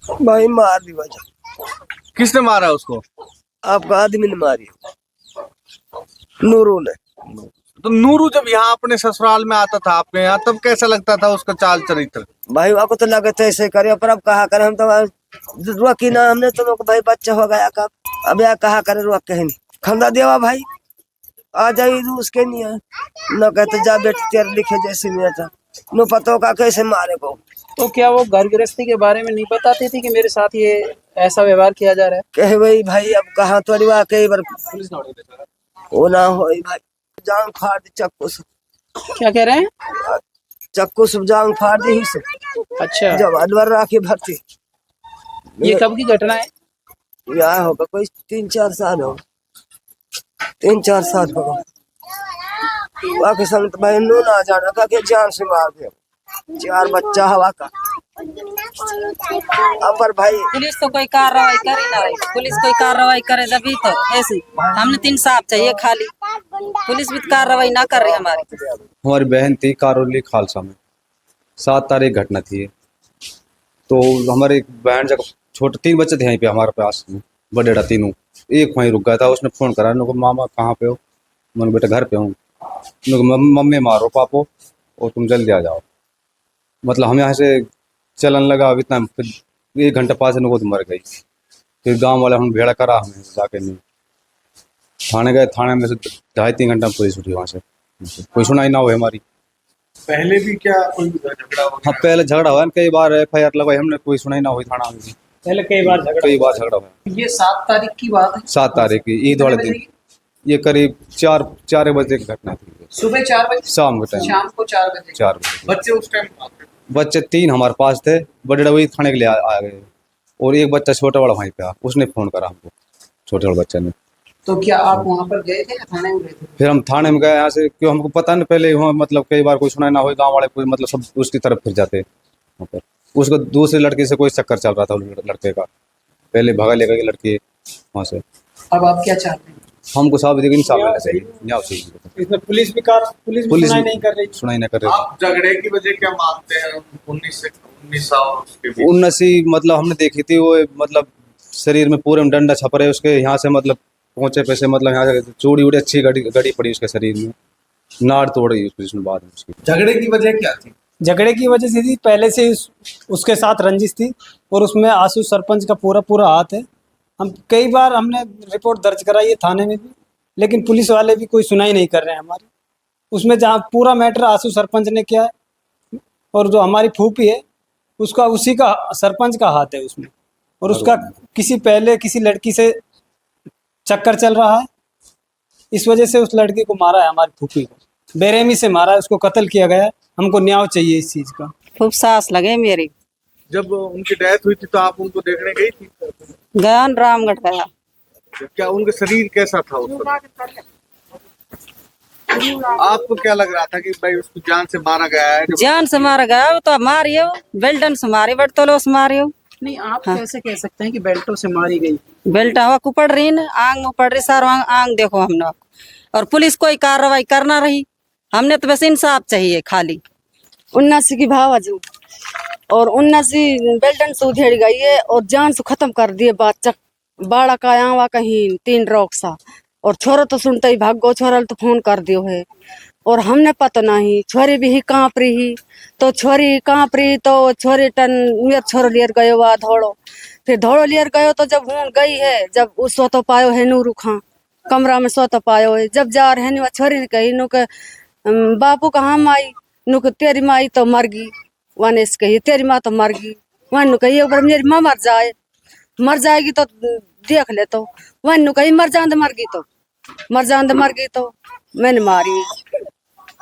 भाई मार दी वजह। किसने मारा उसको? आपका आदमी ने मारी, नूरू ने। तो नूरू जब यहाँ अपने ससुराल में आता था आपके यहाँ, तब कैसा लगता था उसका चाल चरित्र? भाई आपको तो लगे थे ऐसे करे, पर अब कहा करे, हम तो रुआ की ना, हमने तो भाई बच्चा हो गया का, अब यहाँ कहा करे रुआ कहीं नहीं खंदा देवा भाई आ जाई रूस के नहीं है न, कहते जा बेटी तेरे लिखे जैसी नहीं था नो पता का कैसे मारे को। तो क्या वो घर गृहस्थी के बारे में नहीं बताती थी कि मेरे साथ ये ऐसा व्यवहार किया जा रहा है? कहे भाई अब कहा तो रुआ कई बार वो ना हो भाई, जांग फाड़ दी चक्कू से। क्या कह रहे हैं? चक्कू से जांग फाड़ दी ही से। अच्छा, जब अनवर राखी भर्ती। ये कब की घटना है? यहाँ होगा कोई 3-4 साल हो, 3-4 साल होगा। बाकी संगत भाई नू ना जाना का के जान से मार दे, 4 बच्चा हवा का। अपर भाई पुलिस तो कोई कार्रवाई करे ना रही, पुलिस कोई कार्रवाई करे जब ही तो ऐसी हमने इंसाफ चाहिए खाली, पुलिस भी कार्रवाई ना कर रही हमारी बहन थी कारोली खालसा में, 7 तारीख घटना थी। तो हमारी बहन जब छोटे 3 बच्चे थे यहीं पे हमारे पास में, बड़ेड़ा तीनों, एक वहीं रुक गया था। उसने फ़ोन करा, उनको मामा कहाँ पे हो? मैंने बेटा घर पे हूँ। मम्मी मारो पापो और तुम जल्दी आ जाओ। मतलब हम यहाँ से चलन लगा, अब इतना फिर 1 घंटा पास इनको तो मर गई। फिर गांव वाले हम भेड़ा करा, हमें जाके नहीं थाने गए। थाने में से 2.5-3 घंटा पुलिस उठी, वहाँ से कोई सुनाई ना हुई हमारी। पहले भी क्या कोई झगड़ा हुआ? हाँ पहले झगड़ा हुआ, कई बार FIR लगवाई हमने, कोई सुनाई ना हुई थाना में। पहले कई बार झगड़ा हुआ। ये 7 तारीख की बात है? 7 तारीख की ईद वाले दिन, ये करीब 4 बजे की घटना थी। सुबह 4 बजे? शाम के टाइम, शाम को 4 बजे। 4 बजे। बच्चे उस टाइम? बच्चे 3 हमारे पास थे, बड़े वही थाने के लिए आ गए, और एक बच्चा छोटा वाला वहीं पे आ, उसने फ़ोन करा हमको, छोटे वाले बच्चे ने। तो क्या आप वहाँ पर गए थे या थाने में गए थे? फिर हम थाने में गए यहाँ से, क्यों हमको पता नहीं पहले वहाँ, मतलब कई बार कोई सुनाई ना हो, गांव वाले कोई मतलब सब उसकी तरफ फिर जाते वहाँ पर। उसको दूसरी लड़की से कोई चक्कर चल रहा था लड़के का, पहले भगा लेकर के लड़की वहाँ से। अब आप क्या चाहते हैं? हमको साहब इंसाफ मिलना चाहिए, न्याय चाहिए। इसमें पुलिस सुनाई नहीं कर रही। सुनाई नहीं कर रही। आप झगड़े की वजह क्या मानते हैं? 19 और उसके बीच 19 मतलब हमने देखी थी वो, मतलब शरीर में पूरे में डंडा छप रहे उसके, यहाँ से मतलब पहुंचे पैसे, मतलब यहाँ से चूड़ी उड़ी अच्छी गड़ी पड़ी उसके शरीर में, नाड़ तोड़ गई उसकी बाद में। उसकी झगड़े की वजह क्या थी? झगड़े की वजह से थी, पहले से उसके साथ रंजिश थी, और उसमें आशु सरपंच का पूरा हाथ है। हम कई बार हमने रिपोर्ट दर्ज कराई है थाने में भी, लेकिन पुलिस वाले भी कोई सुनाई नहीं कर रहे हैं हमारी। उसमें जहाँ पूरा मैटर आशु सरपंच ने किया है, और जो हमारी फूफी है उसका, उसी का सरपंच का हाथ है उसमें, और उसका किसी लड़की से चक्कर चल रहा है। इस वजह से उस लड़की को मारा है, हमारी फूफी को बेरहमी से मारा है, उसको कत्ल किया गया है। हमको न्याय चाहिए इस चीज का। खूब सांस लगे मेरी। जब उनकी डेथ हुई थी तो आप उनको देखने गई थी? गयान रामगढ़ गया। क्या उनका शरीर कैसा था उस समय? आपको क्या लग रहा था कि भाई उसको जान से मारा गया है? जान से मारा गया, वो तो मारियो बेल्टन से मारे, बटतोलो से मारियो। नहीं, आप कैसे कह सकते हैं कि बेल्टों से मारी गई? बेल्ट हवा को पड़ रही न, आंग में पड़ रही, सारो आंग देखो हमने। और पुलिस कोई कार्रवाई करना रही, हमने तो बस इंसाफ चाहिए खाली। 79 की भावाजू और 79 बेल्टन से उधेड़ गई है और जान से खत्म कर दिए बात। बाड़ा का आवा कहीं 3 रॉक सा, और छोरा तो सुनते ही भाग गो, छोरा तो फोन कर दियो है, और हमने पता नहीं। छोरी भी ही कांप रही, तो छोरी कांप रही तो छोरी टन मेरे छोरो लियर गयो वा धोड़ो, फिर धोड़ो लियर गयो। तो जब हूँ गई है, जब उस सोतो पायो है नूरू खां कमरा में सोतो पायो है, जब जा रहे नु छोरी ने कही नु के बापू कहाँ माई, नु के तेरी माई तो मर गई। वन इस कही तेरी माँ तो मर गई। वन नु कही एक बार मेरी माँ मर जाएगी तो देख ले। तो वन नु कही मर जान मर गई तो मैंने मारी।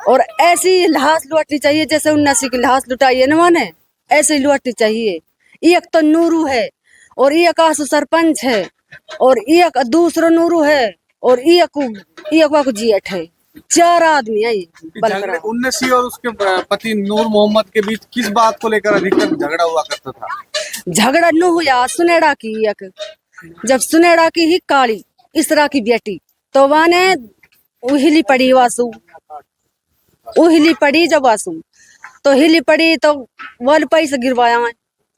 और ऐसी लाश लुटनी चाहिए जैसे 79 की लाश लुटाई है ना, माने ऐसे ही लुटनी चाहिए। एक तो नूरू है, और एक आशु सरपंच है, और एक दूसरा नूरू है, और एक जेठ है। 4 आदमी है। 19 और उसके पति नूर मोहम्मद के बीच किस बात को लेकर अधिकतर झगड़ा हुआ करता था? झगड़ा न हुआ सुनेड़ा की एक, जब सुनेड़ा की ही काली इसरा की बेटी, तो वाने उहिली पड़ी वासु, उहिली पड़ी जब वासु तो हिली पड़ी, तो वल पैसे गिरवाया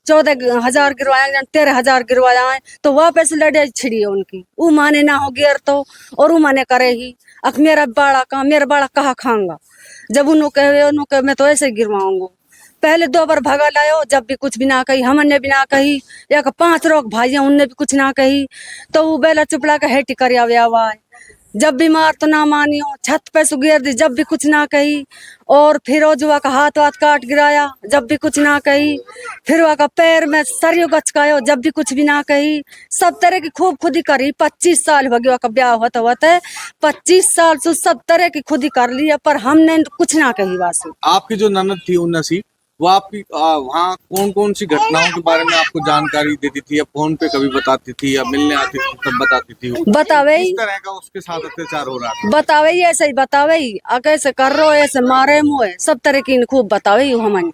14,000 गिरवाया, 13,000 गिरवाया है, तो वापस लड़ाई छिड़ी है उनकी। वो माने ना हो गियर तो, और वो माने करे ही अख मेरा बाड़ा कहा खाऊंगा। जब उन्होंने कहे मैं तो ऐसे ही गिरवाऊंगा। पहले 2 बार भगा लायो, जब भी कुछ भी ना कही, हमने भी ना कही। या 5 लोग भाई उनने भी कुछ ना कही, तो वो बेला चुपड़ा का हेटी कर आवा। जब भी मार तो ना मानियो, छत पे से गिर दी, जब भी कुछ ना कही। और फिर जुआ का हाथ काट गिराया, जब भी कुछ ना कही। फिर वह का पैर में सरियो गचकायो, जब भी कुछ भी ना कही। सब तरह की खूब खुदी करी। 25 साल हो गया का ब्याह होता होता, 25 साल से सब तरह की खुदी कर ली, पर हमने कुछ ना कही। बस आपकी जो ननद थी उन्नसी, वो आपकी वहाँ कौन कौन सी घटनाओं के बारे में आपको जानकारी देती थी, या फोन पे कभी बताती थी, या मिलने आती थी तब बताती थी? बतावे किस तरह का उसके साथ अत्याचार हो रहा था? बतावे ऐसे ही बतावे, कैसे कर रो, ऐसे मारे मुए, सब तरह की खूब बतावे हमन।